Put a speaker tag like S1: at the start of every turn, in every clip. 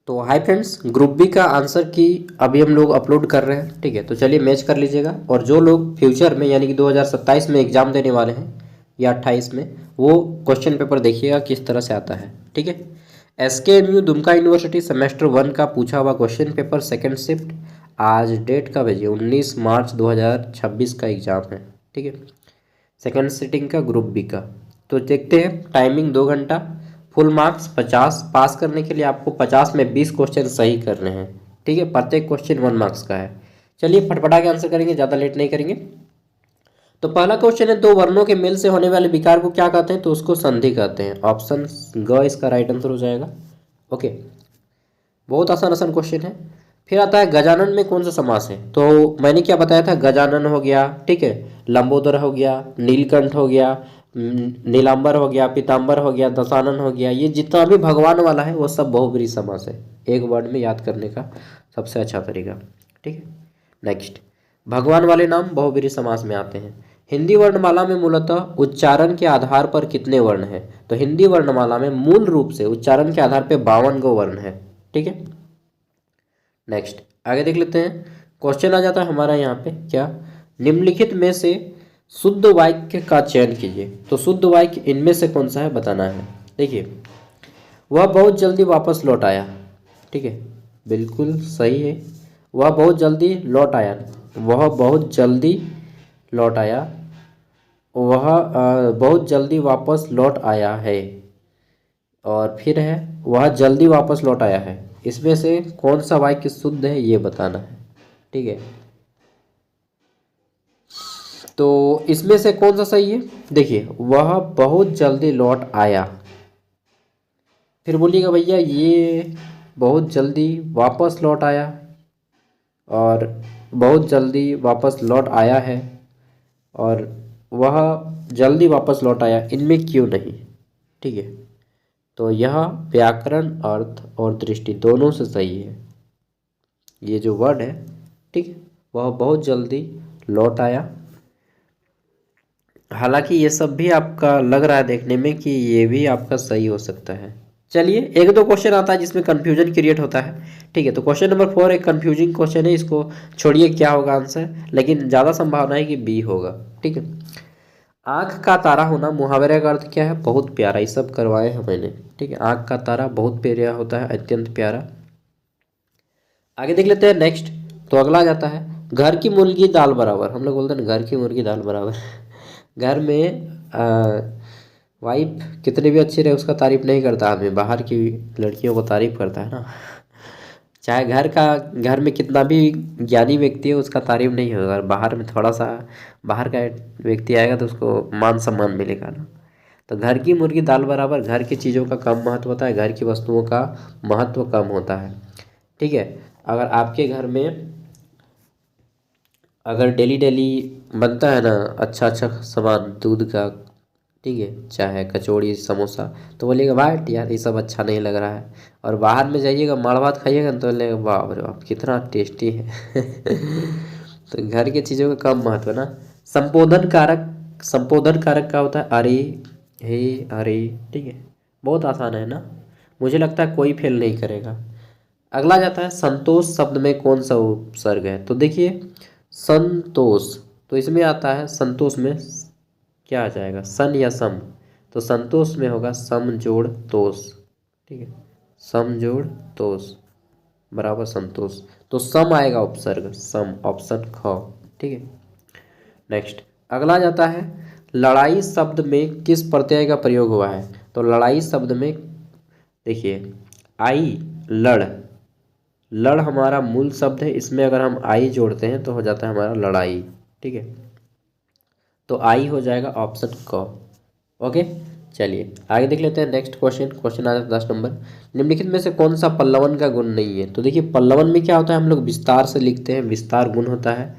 S1: तो hi friends, group B का answer की अभी हम लोग अपलोड कर रहे हैं। ठीक है, तो चलिए मैच कर लीजिएगा। और जो लोग फ्यूचर में यानी कि 2027 में एग्ज़ाम देने वाले हैं या 28 में, वो क्वेश्चन पेपर देखिएगा किस तरह से आता है। ठीक है, SKMU दुमका यूनिवर्सिटी सेमेस्टर 1 का पूछा हुआ क्वेश्चन पेपर सेकेंड शिफ्ट। आज डेट कब है जी? 19 मार्च 2026 का एग्ज़ाम है। ठीक है, सेकेंड सिटिंग का ग्रुप बी का। तो देखते हैं, टाइमिंग 2 घंटा, फुल मार्क्स 50। पास करने के लिए आपको 50 में 20 क्वेश्चन सही करने हैं। ठीक है, प्रत्येक क्वेश्चन 1 मार्क्स का है। चलिए फटफटा के आंसर करेंगे, ज़्यादा लेट नहीं करेंगे। तो पहला क्वेश्चन है, दो वर्णों के मेल से होने वाले विकार को क्या कहते हैं? तो उसको संधि कहते हैं। ऑप्शन ग इसका राइट आंसर हो जाएगा। ओके, बहुत आसान आसान क्वेश्चन है। फिर आता है, गजानन में कौन सा समास है? तो मैंने क्या बताया था, गजानन हो गया, ठीक है, लंबोदर हो गया, नीलकंठ हो गया, नीलांबर हो गया, पीतांबर हो गया, दशानन हो गया। ये जितना भी भगवान वाला है वो सब बहुब्रीहि समास है। एक वर्ड में याद करने का सबसे अच्छा तरीका। ठीक है, नेक्स्ट, भगवान वाले नाम बहुब्रीहि समास में आते हैं। हिंदी वर्णमाला में मूलतः उच्चारण के आधार पर कितने वर्ण हैं? तो हिंदी वर्णमाला में मूल रूप से उच्चारण के आधार पर 52 गो वर्ण है। ठीक है, नेक्स्ट आगे देख लेते हैं। क्वेश्चन आ जाता है हमारा यहाँ पे, क्या, निम्नलिखित में से शुद्ध वाक्य का चयन कीजिए। तो शुद्ध वाक्य इनमें से कौन सा है बताना है। देखिए, वह बहुत जल्दी वापस लौट आया। ठीक है, बिल्कुल सही है। वह बहुत जल्दी लौट आया, वह बहुत जल्दी लौट आया, वह बहुत जल्दी वापस लौट आया है। और फिर है, वह जल्दी वापस लौट आया है। इसमें से कौन सा वाक्य शुद्ध है ये बताना है। ठीक है, तो इसमें से कौन सा सही है? देखिए, वह बहुत जल्दी लौट आया। फिर बोलिएगा भैया ये बहुत जल्दी वापस लौट आया और बहुत जल्दी वापस लौट आया है और वह जल्दी वापस लौट आया, इनमें क्यों नहीं? ठीक है, तो यह व्याकरण, अर्थ और दृष्टि दोनों से सही है। ये जो वर्ड है, ठीक है, वह बहुत जल्दी लौट आया। हालांकि ये सब भी आपका लग रहा है देखने में कि ये भी आपका सही हो सकता है। चलिए, एक दो क्वेश्चन आता है जिसमें कंफ्यूजन क्रिएट होता है। ठीक है, तो क्वेश्चन नंबर 4 एक कंफ्यूजिंग क्वेश्चन है, इसको छोड़िए क्या होगा आंसर, लेकिन ज़्यादा संभावना है कि बी होगा। ठीक है, आँख का तारा होना मुहावरे का अर्थ क्या है? बहुत प्यारा। ये सब करवाए हैं मैंने। ठीक है, आँख का तारा बहुत प्यारा होता है, अत्यंत प्यारा। आगे देख लेते हैं नेक्स्ट। तो अगला आ जाता है, घर की मुर्गी दाल बराबर। हम लोग बोलते हैं ना, घर की मुर्गी दाल बराबर। घर में वाइफ कितनी भी अच्छी रहे उसका तारीफ नहीं करता आदमी, बाहर की लड़कियों को तारीफ करता है ना। चाहे घर में कितना भी ज्ञानी व्यक्ति है उसका तारीफ नहीं होगा, और बाहर में थोड़ा सा बाहर का व्यक्ति आएगा तो उसको मान सम्मान मिलेगा ना। तो घर की मुर्गी दाल बराबर, घर की चीज़ों का कम महत्व होता है, घर की वस्तुओं का महत्व कम होता है। ठीक है, अगर आपके घर में अगर डेली डेली बनता है ना अच्छा अच्छा सामान दूध का, ठीक है, चाहे कचौड़ी समोसा, तो बोलिएगा वाह यार ये सब अच्छा नहीं लग रहा है। और बाहर में जाइएगा माड़ भात खाइएगा ना तो बोलेगा वाह अरे वाह कितना टेस्टी है। तो घर की चीज़ों का कम महत्व ना। संपोधन कारक, संपोधन कारक का होता है अरे, हे, अरे। ठीक है, बहुत आसान है ना, मुझे लगता है कोई फेल नहीं करेगा। अगला जाता है, संतोष शब्द में कौन सा उपसर्ग है? तो देखिए, संतोष, तो इसमें आता है, संतोष में क्या आ जाएगा, सन या सम? तो संतोष में होगा सम जोड़ तोष। ठीक है, सम जोड़ तोष बराबर संतोष। तो सम आएगा उपसर्ग, सम, ऑप्शन ख। ठीक है, नेक्स्ट अगला जाता है, लड़ाई शब्द में किस प्रत्यय का प्रयोग हुआ है? तो लड़ाई शब्द में देखिए, आई, लड़, लड़ हमारा मूल शब्द है, इसमें अगर हम आई जोड़ते हैं तो हो जाता है हमारा लड़ाई। ठीक है, तो आई हो जाएगा ऑप्शन क। ओके, चलिए आगे देख लेते हैं नेक्स्ट क्वेश्चन। क्वेश्चन आ जाता है 10 नंबर, निम्नलिखित में से कौन सा पल्लवन का गुण नहीं है? तो देखिए, पल्लवन में क्या होता है, हम लोग विस्तार से लिखते हैं, विस्तार गुण होता है।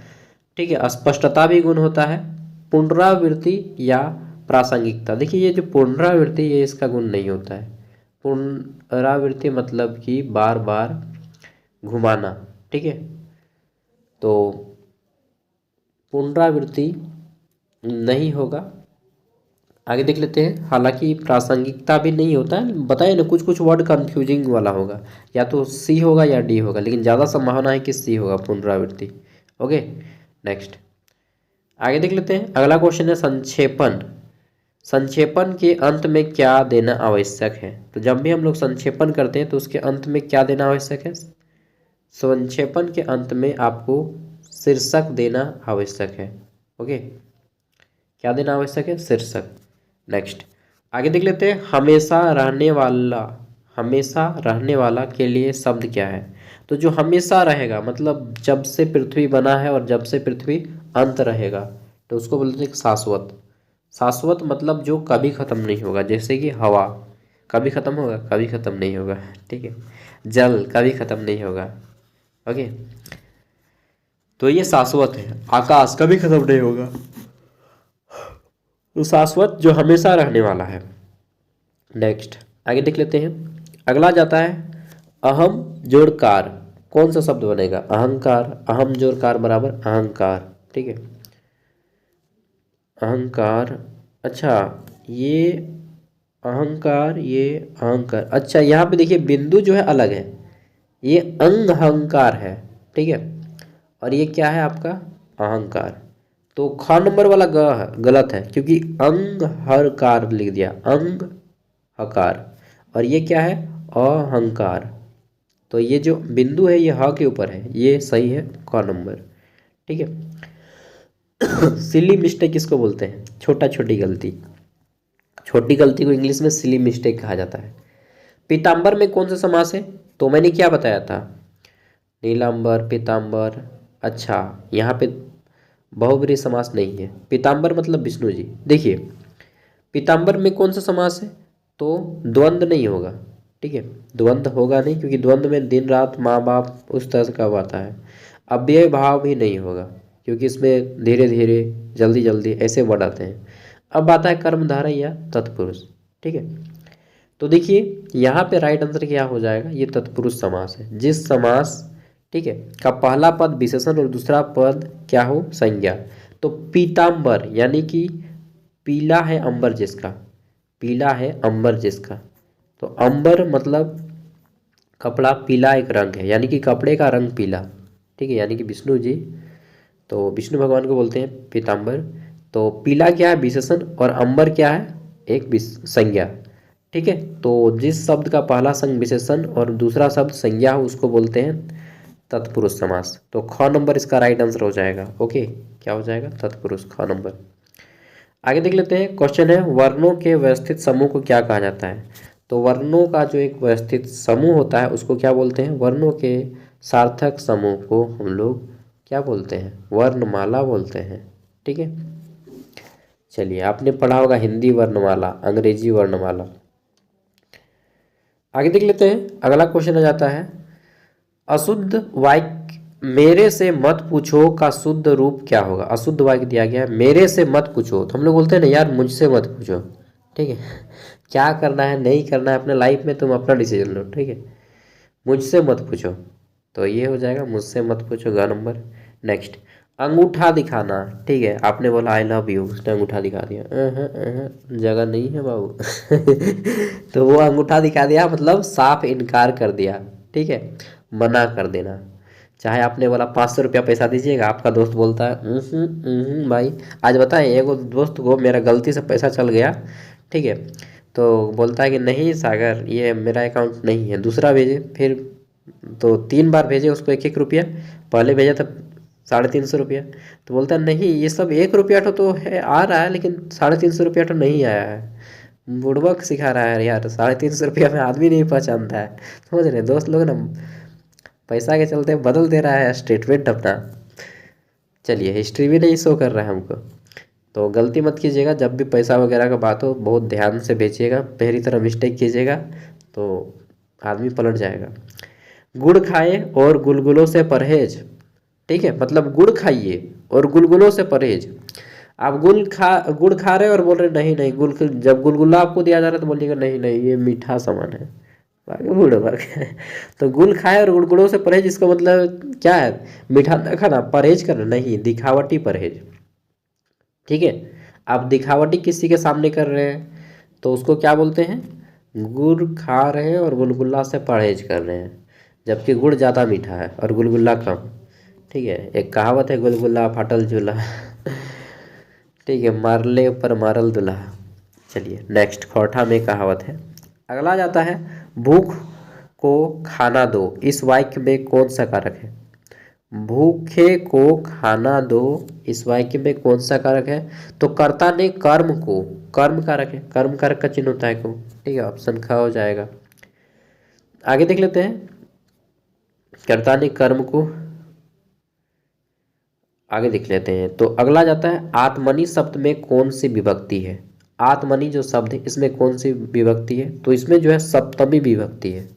S1: ठीक है, स्पष्टता भी गुण होता है, पुनरावृत्ति या प्रासंगिकता। देखिए, ये जो पुनरावृत्ति ये इसका गुण नहीं होता है। पुनरावृत्ति मतलब कि बार बार घुमाना। ठीक है, तो पुनरावृत्ति नहीं होगा, आगे देख लेते हैं। हालांकि प्रासंगिकता भी नहीं होता है, बताइए ना, कुछ कुछ वर्ड कंफ्यूजिंग वाला होगा, या तो सी होगा या डी होगा, लेकिन ज़्यादा संभावना है कि सी होगा, पुनरावृत्ति। ओके, नेक्स्ट आगे देख लेते हैं। अगला क्वेश्चन है संक्षेपण। संक्षेपण के अंत में क्या देना आवश्यक है? तो जब भी हम लोग संक्षेपण करते हैं तो उसके अंत में क्या देना आवश्यक है? संक्षेपण के अंत में आपको शीर्षक देना आवश्यक है। ओके, क्या देना आवश्यक है? शीर्षक। नेक्स्ट आगे देख लेते हैं। हमेशा रहने वाला, हमेशा रहने वाला के लिए शब्द क्या है? तो जो हमेशा रहेगा मतलब जब से पृथ्वी बना है और जब से पृथ्वी अंत रहेगा, तो उसको बोलते हैं शाश्वत। शाश्वत मतलब जो कभी ख़त्म नहीं होगा, जैसे कि हवा कभी ख़त्म होगा? कभी ख़त्म नहीं होगा, ठीक है। जल कभी ख़त्म नहीं होगा। ओके, तो ये शाश्वत है। आकाश कभी ख़त्म नहीं होगा, तो शाश्वत जो हमेशा रहने वाला है। नेक्स्ट आगे देख लेते हैं। अगला जाता है अहम जोड़ कार, कौन सा शब्द बनेगा? अहंकार। अहम जोड़ कार बराबर अहंकार, ठीक है। अहंकार, अच्छा ये अहंकार, ये अहंकार। अच्छा यहाँ पे देखिए बिंदु जो है अलग है, ये अंग अहंकार है, ठीक है, और ये क्या है आपका? अहंकार। तो ख नंबर वाला गलत है, क्योंकि अंग हरकार लिख दिया, अंग हकार, और ये क्या है? अहंकार। तो ये जो बिंदु है ये ह के ऊपर है, ये सही है, क नंबर, ठीक है। सिली मिस्टेक किसको बोलते हैं? छोटा छोटी गलती, छोटी गलती को इंग्लिश में सिली मिस्टेक कहा जाता है। पीताम्बर में कौन सा समास है? तो मैंने क्या बताया था, नीलांबर, पीताम्बर। अच्छा यहाँ पे बहुब्रीहि समास नहीं है, पीताम्बर मतलब विष्णु जी। देखिए पीताम्बर में कौन सा समास है? तो द्वंद्व नहीं होगा, ठीक है, द्वंद्व होगा नहीं, क्योंकि द्वंद्व में दिन रात, माँ बाप, उस तरह का आता है। अव्यय भाव भी नहीं होगा, क्योंकि इसमें धीरे धीरे, जल्दी जल्दी ऐसे वर्ड आते हैं। अब आता है कर्मधारय या तत्पुरुष, ठीक है। तो देखिए यहाँ पे राइट आंसर क्या हो जाएगा? ये तत्पुरुष समास है। जिस समास, ठीक है, का पहला पद विशेषण और दूसरा पद क्या हो? संज्ञा। तो पीताम्बर यानी कि पीला है अंबर जिसका, पीला है अंबर जिसका, तो अंबर मतलब कपड़ा, पीला एक रंग है, यानी कि कपड़े का रंग पीला, ठीक है, यानी कि विष्णु जी, तो विष्णु भगवान को बोलते हैं पीताम्बर। तो पीला क्या है? विशेषण, और अंबर क्या है? एक संज्ञा, ठीक है। तो जिस शब्द का पहला संग विशेषण और दूसरा शब्द संज्ञा हो उसको बोलते हैं तत्पुरुष समास। तो ख नंबर इसका राइट आंसर हो जाएगा। ओके, क्या हो जाएगा? तत्पुरुष, ख नंबर। आगे देख लेते हैं। क्वेश्चन है वर्णों के व्यवस्थित समूह को क्या कहा जाता है? तो वर्णों का जो एक व्यवस्थित समूह होता है उसको क्या बोलते हैं? वर्णों के सार्थक समूह को हम लोग क्या बोलते हैं? वर्णमाला बोलते हैं, ठीक है। चलिए आपने पढ़ा होगा हिंदी वर्णमाला, अंग्रेजी वर्णमाला। आगे देख लेते हैं। अगला क्वेश्चन आ जाता है अशुद्ध वाक्य मेरे से मत पूछो का शुद्ध रूप क्या होगा? अशुद्ध वाक्य दिया गया है, मेरे से मत पूछो, तो हम लोग बोलते हैं ना यार मुझसे मत पूछो, ठीक है। क्या करना है नहीं करना है अपने लाइफ में तुम अपना डिसीजन लो, ठीक है। मुझसे मत पूछो, तो ये हो जाएगा मुझसे मत पूछो, ग नंबर। नेक्स्ट अंगूठा दिखाना, ठीक है, आपने बोला आई लव यू, उसने अंगूठा दिखा दिया, जगह नहीं है बाबू। तो वो अंगूठा दिखा दिया मतलब साफ इनकार कर दिया, ठीक है, मना कर देना। चाहे आपने बोला 500 रुपया पैसा दीजिएगा, आपका दोस्त बोलता है भाई। आज बताएं एगो दोस्त को मेरा गलती से पैसा चल गया, ठीक है, तो बोलता है कि नहीं सागर ये मेरा अकाउंट नहीं है, दूसरा भेजे। फिर तो 3 बार भेजे उसको 1-1 रुपया, पहले भेजा था 350 रुपया, तो बोलता है नहीं ये सब 1 रुपया तो है आ रहा है, लेकिन 350 रुपया तो नहीं आया है। बुड़बक सिखा रहा है यार, 350 रुपया में आदमी नहीं पहचानता है, समझ रहे दोस्त लोग ना, पैसा के चलते बदल दे रहा है स्टेटमेंट अपना। चलिए हिस्ट्री भी नहीं शो कर रहा है हमको, तो गलती मत कीजिएगा। जब भी पैसा वगैरह का बात हो बहुत ध्यान से बेचिएगा, मेरी तरह मिस्टेक कीजिएगा तो आदमी पलट जाएगा। गुड़ खाए और गुलगुलों से परहेज, ठीक है, मतलब गुड़ खाइए और गुलगुलों से परहेज। आप गुड़ खा रहे हो और बोल रहे नहीं नहीं जब गुलगुला आपको दिया जा रहा है तो बोलिएगा नहीं नहीं ये मीठा सामान है, तो गुल खाए और गुड़गुड़ों से परहेज, इसका मतलब क्या है? मीठा न खाना, परहेज करना नहीं, दिखावटी परहेज, ठीक है। आप दिखावटी किसी के सामने कर रहे हैं तो उसको क्या बोलते हैं, गुड़ खा रहे हैं और गुलगुल्ला से परहेज कर रहे हैं, जबकि गुड़ ज़्यादा मीठा है और गुलगुल्ला कम। ठीक है, एक कहावत है, गुलगुल्ला फाटल झूला। ठीक है, मारले ऊपर मारल दूल्हा। चलिए नेक्स्ट, खोरठा में कहावत है। अगला जाता है, भूख को खाना दो, इस वाक्य में कौन सा कारक है। भूखे को खाना दो, इस वाक्य में कौन सा कारक है। तो कर्ता ने कर्म को, कर्म कारक है, कर्म कारक का चिन्ह होता है को। ठीक है, ऑप्शन ख हो जाएगा। आगे देख लेते हैं, कर्ता ने कर्म को, आगे देख लेते हैं। तो अगला जाता है, आत्मनि शब्द में कौन सी विभक्ति है। आत्मनि जो शब्द है इसमें कौन सी विभक्ति है, तो इसमें जो है सप्तमी विभक्ति है।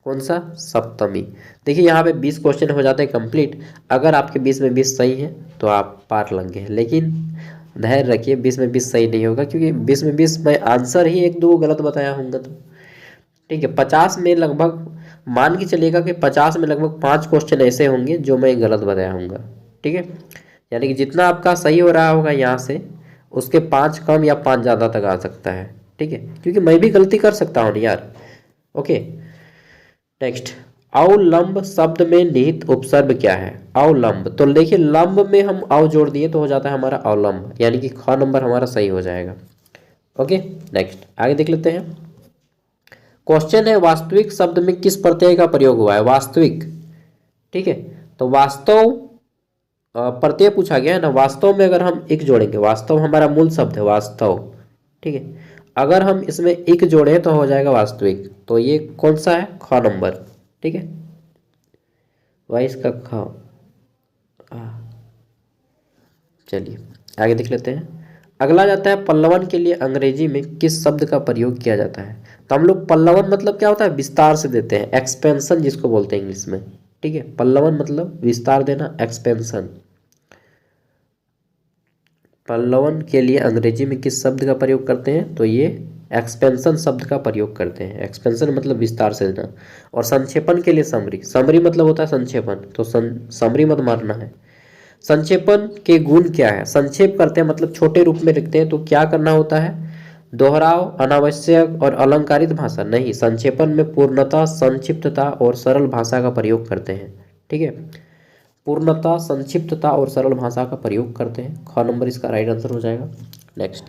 S1: कौन सा, सप्तमी। देखिए यहाँ पे 20 क्वेश्चन हो जाते हैं कंप्लीट। अगर आपके 20 में 20 सही है तो आप पार लेंगे, लेकिन धैर्य रखिए 20 में 20 सही नहीं होगा, क्योंकि 20 में 20 मैं आंसर ही 1-2 गलत बताया होंगे तो। ठीक है, 50 में लगभग मान के चलिएगा कि 50 में लगभग 5 क्वेश्चन ऐसे होंगे जो मैं गलत बताया हूँगा। ठीक है, यानी कि जितना आपका सही हो रहा होगा यहाँ से, उसके 5 कम या 5 ज़्यादा तक आ सकता है। ठीक है, क्योंकि मैं भी गलती कर सकता हूँ यार। ओके नेक्स्ट, अवलंब शब्द में निहित उपसर्ग क्या है। अवलंब, तो देखिए लंब में हम अव जोड़ दिए तो हो जाता है हमारा अवलंब, यानी कि ख नंबर हमारा सही हो जाएगा। ओके नेक्स्ट, आगे देख लेते हैं। क्वेश्चन है, वास्तविक शब्द में किस प्रत्यय का प्रयोग हुआ है। वास्तविक, ठीक है, तो वास्तव प्रत्यय पूछा गया है ना। वास्तव में अगर हम एक जोड़ेंगे, वास्तव हमारा मूल शब्द है वास्तव। ठीक है, अगर हम इसमें एक जोड़ें तो हो जाएगा वास्तविक। तो ये कौन सा है, ख नंबर। ठीक है, 22 का ख। चलिए आगे देख लेते हैं। अगला जाता है, पल्लवन के लिए अंग्रेजी में किस शब्द का प्रयोग किया जाता है। तो हम लोग पल्लवन मतलब क्या होता है, विस्तार से देते हैं, एक्सपेंशन जिसको बोलते हैं इंग्लिश में। ठीक है, पल्लवन मतलब विस्तार देना, एक्सपेंशन। पल्लवन के लिए अंग्रेजी में किस शब्द का प्रयोग करते हैं, तो ये एक्सपेंशन शब्द का प्रयोग करते हैं। एक्सपेंशन मतलब विस्तार से देना। और संक्षेपण के लिए समरी, समरी मतलब होता है संक्षेपण, तो समरी मत मारना है। संक्षेपण के गुण क्या है, संक्षेप करते हैं मतलब छोटे रूप में लिखते हैं, तो क्या करना होता है, दोहराव, अनावश्यक और अलंकारित भाषा नहीं। संक्षेपण में पूर्णता, संक्षिप्तता और सरल भाषा का प्रयोग करते हैं। ठीक है, पूर्णता, संक्षिप्तता और सरल भाषा का प्रयोग करते हैं। ख नंबर इसका राइट आंसर हो जाएगा। नेक्स्ट,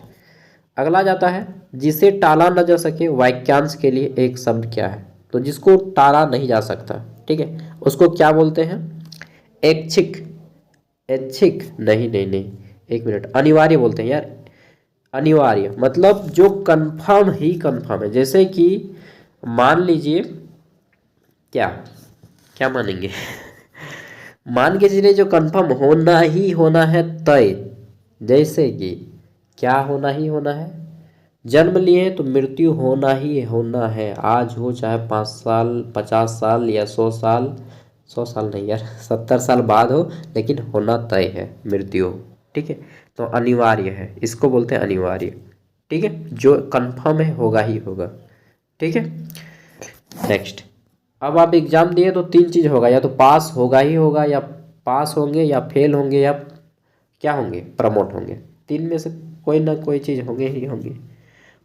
S1: अगला जाता है, जिसे टाला न जा सके वाक्यांश के लिए एक शब्द क्या है। तो जिसको टाला नहीं जा सकता, ठीक है, उसको क्या बोलते हैं, ऐच्छिक। ऐच्छिक नहीं नहीं नहीं, एक मिनट, अनिवार्य बोलते हैं यार। अनिवार्य मतलब जो कंफर्म ही कंफर्म है। जैसे कि मान लीजिए, क्या क्या मानेंगे। मान के चलिए जो कंफर्म होना ही होना है तय। जैसे कि क्या होना ही होना है, जन्म लिए तो मृत्यु होना ही होना है, आज हो चाहे 5 साल 50 साल या 100 साल, 100 साल नहीं यार 70 साल बाद हो, लेकिन होना तय है मृत्यु। ठीक है, तो अनिवार्य है, इसको बोलते हैं अनिवार्य। ठीक है, जो कंफर्म है होगा ही होगा। ठीक है, नेक्स्ट, अब आप एग्जाम दिए तो 3 चीज़ होगा, या तो पास होगा ही होगा, या पास होंगे, या फेल होंगे, या क्या होंगे, प्रमोट होंगे। 3 में से कोई ना कोई चीज़ होंगे ही होंगे।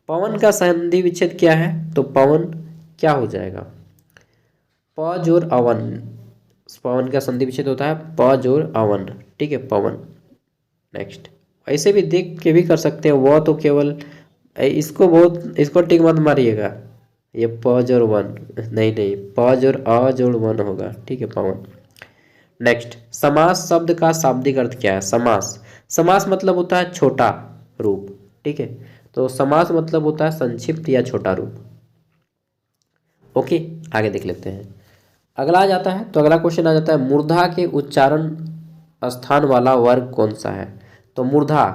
S1: पवन का संधि विच्छेद क्या है, तो पवन क्या हो जाएगा, प जोड़ अवन। पवन का संधि विच्छेद होता है प जोड़ अवन। ठीक है, पवन। नेक्स्ट, ऐसे भी देख के भी कर सकते हैं, वह तो केवल इसको बहुत, इसको टिक मत मारिएगा, ये प जोड़ वन नहीं नहीं, प जोड़ अ जोड़ वन होगा। ठीक है, पवन। नेक्स्ट, समास शब्द का शाब्दिक अर्थ क्या है। समास, समास मतलब होता है छोटा रूप। ठीक है, तो समास मतलब होता है संक्षिप्त या छोटा रूप। ओके, आगे देख लेते हैं। अगला आ जाता है, तो अगला क्वेश्चन आ जाता है, मूर्धा के उच्चारण स्थान वाला वर्ग कौन सा है। तो मूर्धा,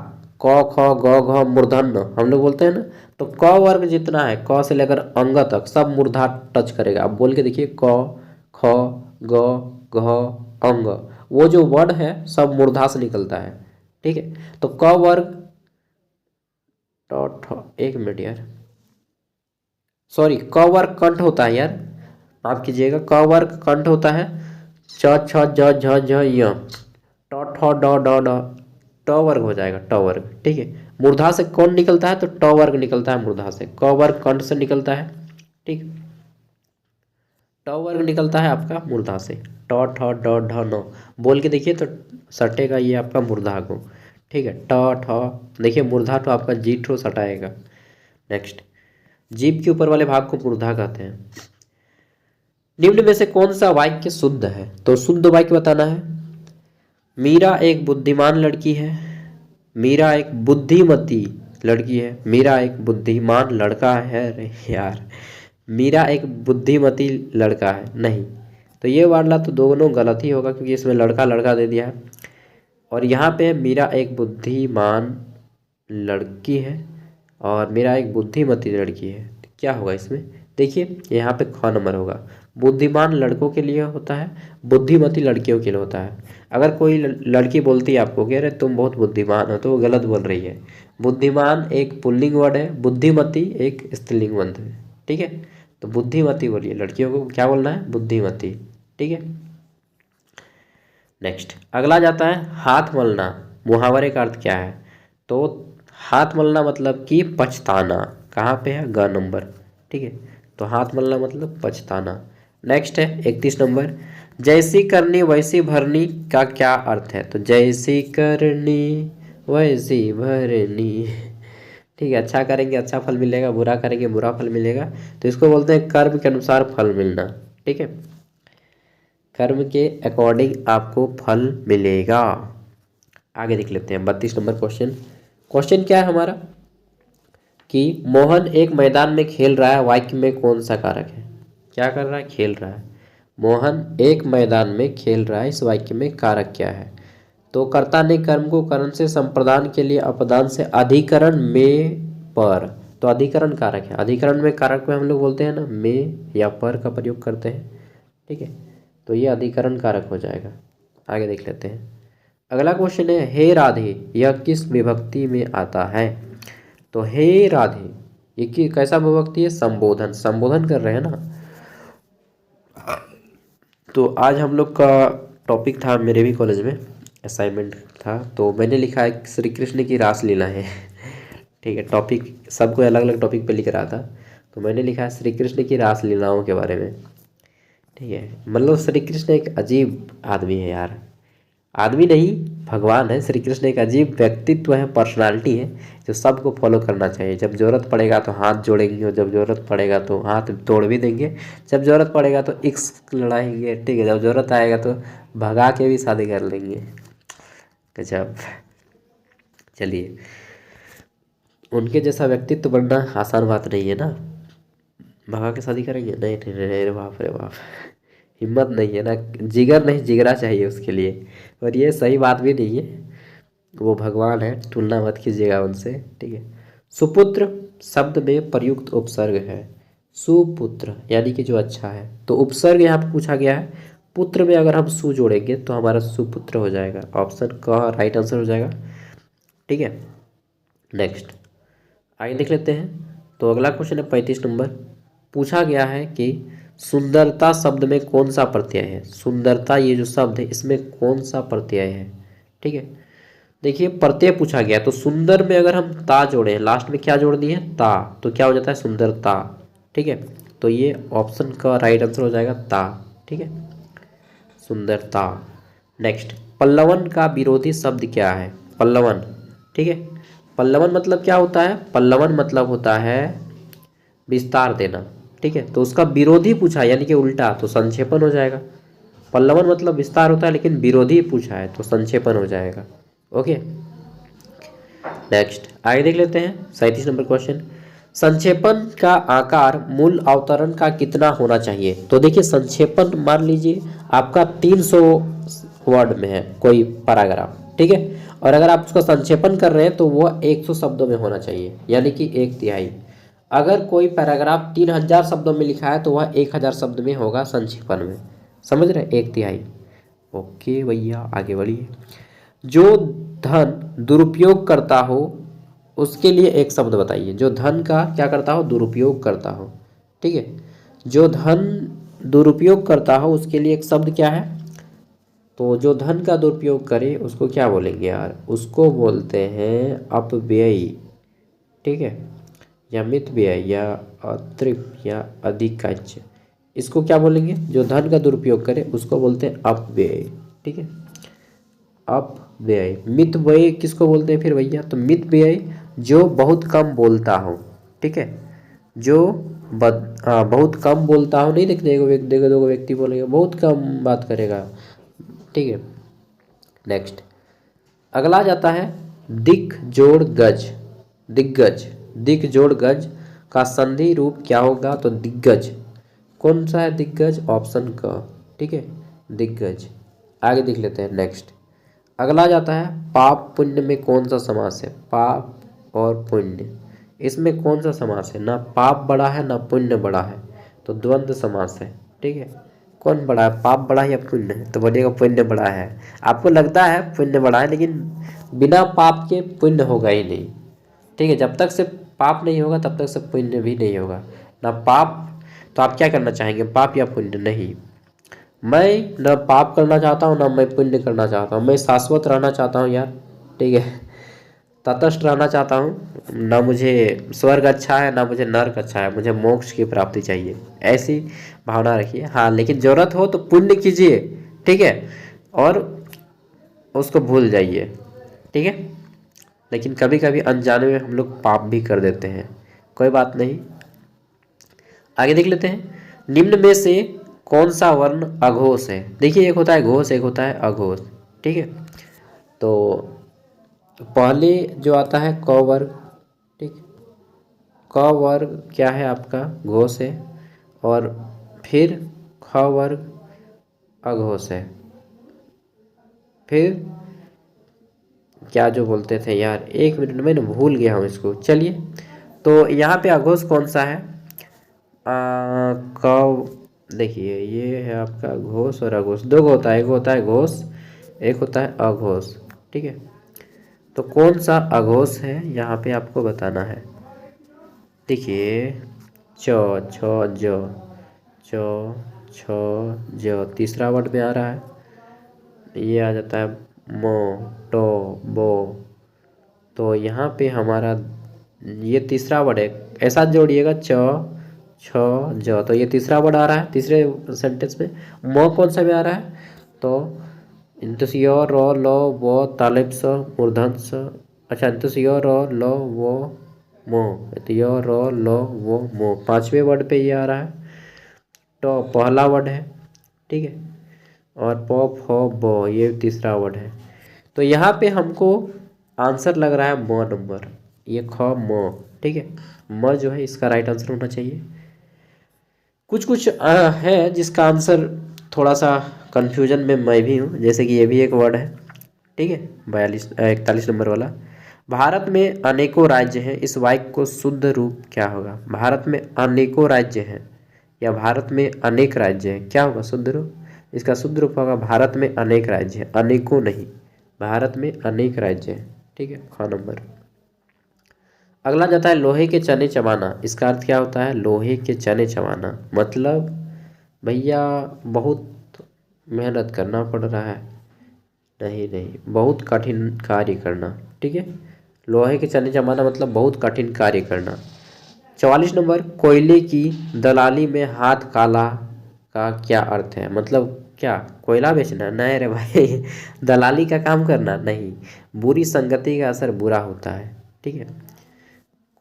S1: क ख ग घ मूर्धन्य हम लोग बोलते हैं ना, तो क वर्ग जितना है, क से लेकर अंग तक सब मूर्धा टच करेगा। अब बोल के देखिए, क ख ग घ अंग, वो जो वर्ड है सब मूर्धा से निकलता है। ठीक है, तो क वर्ग, एक मिनट यार, सॉरी, क वर्ग कंठ होता है यार, माफ कीजिएगा, क वर्ग कंठ होता है, च छ ज झ झ य, ट ठ ड ड ड, ट वर्ग हो जाएगा, ट वर्ग। ठीक है, मूर्धा से कौन निकलता है? तो ट वर्ग निकलता है मूर्धा से। क वर्ग कंठ से निकलता है, ठीक। ट वर्ग निकलता है आपका मूर्धा से। ट ठ ड ढ न बोल के देखिए तो सटेगा ये आपका मूर्धा को, ठीक है। ट ठ देखिए मूर्धा तो आपका जीठ हो सटाएगा। नेक्स्ट, जीभ के ऊपर वाले भाग को मूर्धा कहते हैं। निम्न में से कौन सा वाक्य शुद्ध है? तो शुद्ध वाक्य बताना है। मीरा एक बुद्धिमान लड़की है, मीरा एक बुद्धिमती लड़की है, मीरा एक बुद्धिमान लड़का है। अरे यार, मीरा एक बुद्धिमती लड़का है, नहीं। तो ये वाला तो दोनों गलत ही होगा क्योंकि इसमें लड़का लड़का दे दिया है। और यहाँ पे मीरा एक बुद्धिमान लड़की है और मीरा एक बुद्धिमती लड़की है, तो क्या होगा इसमें? देखिए यहाँ पे ख नंबर होगा। बुद्धिमान लड़कों के लिए होता है, बुद्धिमती लड़कियों के लिए होता है। अगर कोई लड़की बोलती है आपको कि अरे तुम बहुत बुद्धिमान हो, तो वो गलत बोल रही है। बुद्धिमान एक पुल्लिंग वर्ड है, बुद्धिमती एक स्त्रीलिंग वर्ड है, ठीक है। तो बुद्धिमती बोलिए, लड़कियों को क्या बोलना है? बुद्धिमती, ठीक है। नेक्स्ट, अगला जाता है हाथ मलना। मुहावरे का अर्थ क्या है? तो हाथ मलना मतलब कि पछताना, कहाँ पे है? ग नंबर, ठीक है। तो हाथ मलना मतलब पछताना। नेक्स्ट है 31 नंबर, जैसी करनी वैसी भरनी का क्या अर्थ है? तो जैसी करनी वैसी भरनी, ठीक है। अच्छा करेंगे अच्छा फल मिलेगा, बुरा करेंगे बुरा फल मिलेगा। तो इसको बोलते हैं कर्म के अनुसार फल मिलना, ठीक है। कर्म के अकॉर्डिंग आपको फल मिलेगा। आगे देख लेते हैं 32 नंबर क्वेश्चन। क्वेश्चन क्या है हमारा कि मोहन एक मैदान में खेल रहा है, वाक्य में कौन सा कारक है? क्या कर रहा है? खेल रहा है। मोहन एक मैदान में खेल रहा है, इस वाक्य में कारक क्या है? तो कर्ता ने कर्म को करण से संप्रदान के लिए अपदान से अधिकरण में पर, तो अधिकरण कारक है। अधिकरण में कारक में हम लोग बोलते हैं ना में या पर का प्रयोग करते हैं, ठीक है। तो ये अधिकरण कारक हो जाएगा। आगे देख लेते हैं। अगला क्वेश्चन है हे राधे, यह किस विभक्ति में आता है? तो हे राधे ये कि कैसा विभक्ति है? संबोधन, संबोधन कर रहे हैं ना। तो आज हम लोग का टॉपिक था, मेरे भी कॉलेज में असाइनमेंट था, तो मैंने लिखा है श्री कृष्ण की रासलीला है ठीक है। टॉपिक सबको अलग अलग टॉपिक पे लिख रहा था, तो मैंने लिखा है श्री कृष्ण की रासलीलाओं के बारे में, ठीक है। मतलब श्री कृष्ण एक अजीब आदमी है यार, आदमी नहीं भगवान है। श्री कृष्ण एक अजीब व्यक्तित्व है, पर्सनालिटी है जो सबको फॉलो करना चाहिए। जब ज़रूरत पड़ेगा तो हाथ जोड़ेंगे और जब ज़रूरत पड़ेगा तो हाथ तोड़ भी देंगे। जब ज़रूरत पड़ेगा तो इश्क लड़ाएंगे, ठीक है। जब ज़रूरत आएगा तो भगा के भी शादी कर लेंगे। गजब। चलिए, उनके जैसा व्यक्तित्व बनना आसान बात नहीं है ना। भगा के शादी करेंगे? नहीं नहीं नहीं, अरे बाप रे बाप, हिम्मत नहीं है ना, जिगर नहीं जिगरा चाहिए उसके लिए। और ये सही बात भी नहीं है, वो भगवान है, तुलना मत कीजिएगा उनसे, ठीक है। सुपुत्र शब्द में प्रयुक्त उपसर्ग है। सुपुत्र यानी कि जो अच्छा है, तो उपसर्ग यहाँ पर पूछा गया है। पुत्र में अगर हम सु जोड़ेंगे तो हमारा सुपुत्र हो जाएगा। ऑप्शन का राइट आंसर हो जाएगा, ठीक है। नेक्स्ट आगे देख लेते हैं। तो अगला क्वेश्चन है 35 नंबर। पूछा गया है कि सुंदरता शब्द में कौन सा प्रत्यय है? सुंदरता ये जो शब्द है इसमें कौन सा प्रत्यय है, ठीक है। देखिए प्रत्यय पूछा गया, तो सुंदर में अगर हम ता जोड़े, लास्ट में क्या जोड़ दिए? ता, तो क्या हो जाता है? सुंदरता, ठीक है। तो ये ऑप्शन का राइट आंसर हो जाएगा ता, ठीक है, सुंदरता। नेक्स्ट, पल्लवन का विरोधी शब्द क्या है? पल्लवन, ठीक है। पल्लवन मतलब क्या होता है? पल्लवन मतलब होता है विस्तार देना, ठीक है। तो उसका विरोधी पूछा यानी कि उल्टा, तो संक्षेपण हो जाएगा। पल्लवन मतलब विस्तार होता है लेकिन विरोधी पूछा है तो संक्षेपण हो जाएगा, ओके। नेक्स्ट आगे देख लेते हैं 37 नंबर क्वेश्चन। संक्षेपण का आकार मूल अवतरण का कितना होना चाहिए? तो देखिए संक्षेपण मान लीजिए आपका 300 वर्ड में है कोई पैराग्राफ, ठीक है। और अगर आप उसका संक्षेपण कर रहे हैं तो वह 100 शब्दों में होना चाहिए, यानी कि 1/3। अगर कोई पैराग्राफ 3000 शब्दों में लिखा है तो वह 1000 शब्द में होगा संक्षेपण में, समझ रहे? 1/3। ओके भैया आगे बढ़िए। जो धन दुरुपयोग करता हो उसके लिए एक शब्द बताइए। जो धन का क्या करता हो? दुरुपयोग करता हो, ठीक है। जो धन दुरुपयोग करता हो उसके लिए एक शब्द क्या है? तो जो धन का दुरुपयोग करे उसको क्या बोलेंगे यार, उसको बोलते हैं अपव्ययी, ठीक है, या मितव्यय या अतृप्त या अधिकाच्य। इसको क्या बोलेंगे, जो धन का दुरुपयोग करे उसको बोलते हैं अपव्यय, ठीक है, अपव्यय। मितव्यय किसको बोलते हैं फिर भैया, तो मितव्यय जो बहुत कम बोलता हो, ठीक है, जो बहुत कम बोलता हो, नहीं देखने को देखो दो व्यक्ति बोलेगा बहुत कम बात करेगा, ठीक है। नेक्स्ट अगला जाता है दिक जोड़ गज, दिग्गज, दिक जोड़ गज का संधि रूप क्या होगा, तो दिग्गज। कौन सा है दिग्गज, ऑप्शन क, ठीक है, दिग्गज। आगे देख लेते हैं। नेक्स्ट अगला जाता है पाप पुण्य में कौन सा समास है, पाप और पुण्य, इसमें कौन सा समास है, ना पाप बड़ा है ना पुण्य बड़ा है, तो द्वंद्व समास है, ठीक है। कौन बड़ा है, पाप बड़ा है या पुण्य है, तो बोलिएगा पुण्य बड़ा है। आपको लगता है पुण्य बड़ा है, लेकिन बिना पाप के पुण्य होगा ही नहीं, ठीक है। जब तक से पाप नहीं होगा तब तक से पुण्य भी नहीं होगा। ना पाप, तो आप क्या करना चाहेंगे, पाप या पुण्य, नहीं। मैं न पाप करना चाहता हूँ ना मैं पुण्य करना चाहता हूँ, मैं शाश्वत रहना चाहता हूँ यार, ठीक है, तटस्थ रहना चाहता हूँ। ना मुझे स्वर्ग अच्छा है ना मुझे नर्क अच्छा है, मुझे मोक्ष की प्राप्ति चाहिए, ऐसी भावना रखिए। हाँ लेकिन ज़रूरत हो तो पुण्य कीजिए, ठीक है, और उसको भूल जाइए, ठीक है। लेकिन कभी कभी अनजाने में हम लोग पाप भी कर देते हैं, कोई बात नहीं। आगे देख लेते हैं निम्न में से कौन सा वर्ण अघोष है। देखिए एक होता है घोष, एक होता है अघोष, ठीक है। तो पहले जो आता है क वर्ग, ठीक, क वर्ग क्या है आपका, घोष है, और फिर ख वर्ग अघोष है, फिर क्या जो बोलते थे यार, एक मिनट में ना भूल गया हूँ इसको, चलिए। तो यहाँ पे अघोष कौन सा है, क, देखिए ये है आपका घोष और अघोष, दो होता है, एक होता है घोष एक होता है अघोष, ठीक है। तो कौन सा अघोष है यहाँ पे आपको बताना है। देखिए च, छ, ज, च, छ, ज, तीसरा वर्ड में आ रहा है, ये आ जाता है मो, टो, बो। तो यहाँ पे हमारा ये तीसरा वर्ड है, ऐसा जोड़िएगा च, छ, ज, तो ये तीसरा वर्ड आ रहा है तीसरे सेंटेंस में। म कौन सा में आ रहा है, तो इंतुस य र ल व तालिब स मूर्धन स, अच्छा इंतुस य र ल व मो, तो य र ल व मो, पांचवें वर्ड पे ये आ रहा है। तो पहला वर्ड है, ठीक है, और प फ ब ये तीसरा वर्ड है। तो यहाँ पे हमको आंसर लग रहा है म नंबर, ये ख म, ठीक है, म जो है इसका राइट आंसर होना चाहिए। कुछ कुछ है जिसका आंसर थोड़ा सा कन्फ्यूजन में मैं भी हूँ, जैसे कि ये भी एक वर्ड है, ठीक है, 41 नंबर वाला। भारत में अनेकों राज्य हैं, इस वाक्य को शुद्ध रूप क्या होगा। भारत में अनेकों राज्य हैं या भारत में अनेक राज्य हैं, क्या होगा शुद्ध रूप, इसका शुद्ध रूप होगा भारत में अनेक राज्य हैं, अनेकों नहीं, भारत में अनेक राज्य हैं, ठीक है, ख नंबर। अगला जाता है लोहे के चने चबाना, इसका अर्थ क्या होता है, लोहे के चने चबाना मतलब भैया बहुत मेहनत करना पड़ रहा है, नहीं नहीं बहुत कठिन कार्य करना, ठीक है। लोहे के चने चबाना मतलब बहुत कठिन कार्य करना। 44 नंबर कोयले की दलाली में हाथ काला का क्या अर्थ है, मतलब क्या कोयला बेचना, नहीं रे भाई दलाली का काम करना नहीं, बुरी संगति का असर बुरा होता है, ठीक है।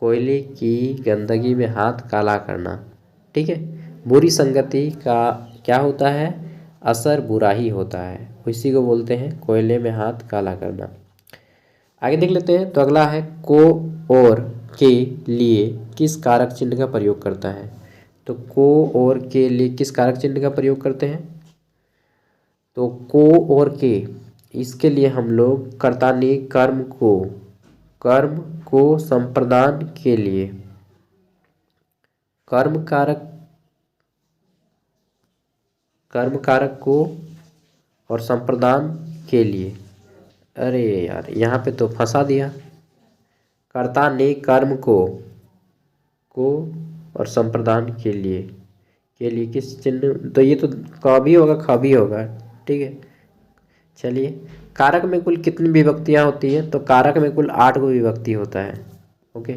S1: कोयले की गंदगी में हाथ काला करना, ठीक है, बुरी संगति का क्या होता है, असर बुरा ही होता है, इसी को बोलते हैं कोयले में हाथ काला करना। आगे देख लेते हैं। तो अगला है को और के लिए किस कारक चिन्ह का प्रयोग करता है। तो को और के लिए किस कारक चिन्ह का प्रयोग करते हैं, तो को और के, इसके लिए हम लोग कर्तानी कर्म को संप्रदान के लिए कर्म कारक को और संप्रदान के लिए, अरे यार यहाँ पे तो फंसा दिया, कर्ता ने कर्म को और संप्रदान के लिए किस चिन्ह, तो ये तो क भी होगा ख भी होगा, ठीक है, चलिए, कारक में कुल कितनी विभक्तियाँ होती हैं? तो कारक में कुल 8 गो विभक्ति होता है। ओके,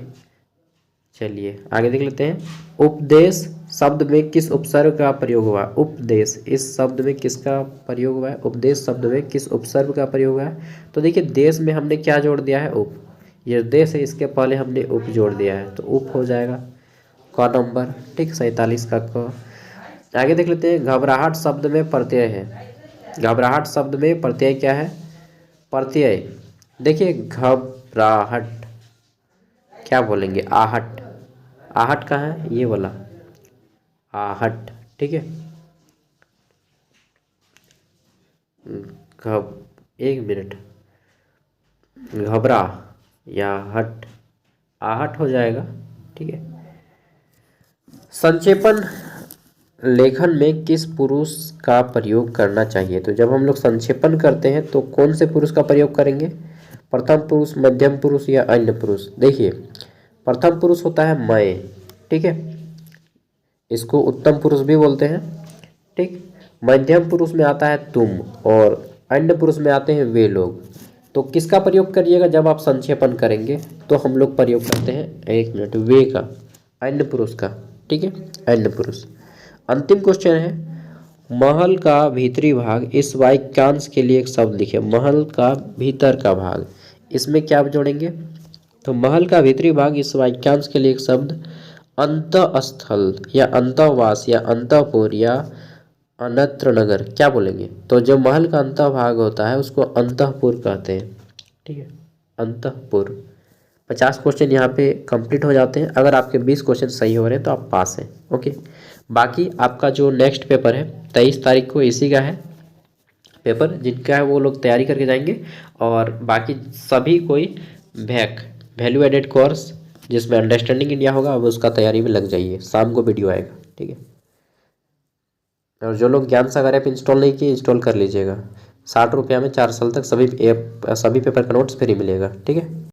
S1: चलिए आगे देख लेते हैं। उपदेश शब्द में किस उपसर्ग का प्रयोग हुआ? उपदेश इस शब्द में किसका प्रयोग हुआ है? उपदेश शब्द में किस उपसर्ग का प्रयोग हुआ है? तो देखिए, देश में हमने क्या जोड़ दिया है? उप। ये देश है, इसके पहले हमने उप जोड़ दिया है, तो उप हो जाएगा क नंबर। ठीक, 47 का क। आगे देख लेते हैं। घबराहट शब्द में प्रत्यय है। घबराहट शब्द में प्रत्यय क्या है? प्रत्यय देखिए, घबराहट क्या बोलेंगे? आहट। आहट कहाँ है? ये वाला आहट। ठीक है, घब एक मिनट, घबरा या हट, आहट हो जाएगा। ठीक है। संक्षेपण लेखन में किस पुरुष का प्रयोग करना चाहिए? तो जब हम लोग संक्षेपण करते हैं तो कौन से पुरुष का प्रयोग करेंगे? प्रथम पुरुष, मध्यम पुरुष या अन्य पुरुष? देखिए, प्रथम पुरुष होता है मैं। ठीक है, इसको उत्तम पुरुष भी बोलते हैं। ठीक, मध्यम पुरुष में आता है तुम, और अन्य पुरुष में आते हैं वे लोग। तो किसका प्रयोग करिएगा जब आप संक्षेपण करेंगे? तो हम लोग प्रयोग करते हैं, एक मिनट, वे का, अन्य पुरुष का। ठीक है, अन्य पुरुष। अंतिम क्वेश्चन है, महल का भीतरी भाग, इस वाक्यांश के लिए एक शब्द लिखे। महल का भीतर का भाग, इसमें क्या आप जोड़ेंगे? तो महल का भीतरी भाग, इस वाक्यांश के लिए एक शब्द अंतःस्थल या अंतःवास या अंतःपुर या अनत्र नगर, क्या बोलेंगे? तो जो महल का अंतः भाग होता है उसको अंतःपुर कहते हैं। ठीक है, अंतःपुर। 50 क्वेश्चन यहाँ पे कंप्लीट हो जाते हैं। अगर आपके 20 क्वेश्चन सही हो रहे हैं तो आप पास हैं। ओके, बाकी आपका जो नेक्स्ट पेपर है 23 तारीख को, इसी का है पेपर। जिनका है वो लोग तैयारी करके जाएंगे, और बाकी सभी कोई वैल्यू एडेड कोर्स जिसमें अंडरस्टैंडिंग इंडिया होगा, अब उसका तैयारी में लग जाइए। शाम को वीडियो आएगा। ठीक है, और जो लोग ज्ञान सागर ऐप इंस्टॉल नहीं किए, इंस्टॉल कर लीजिएगा। 60 रुपया में 4 साल तक सभी पेपर का नोट्स फ्री मिलेगा। ठीक है।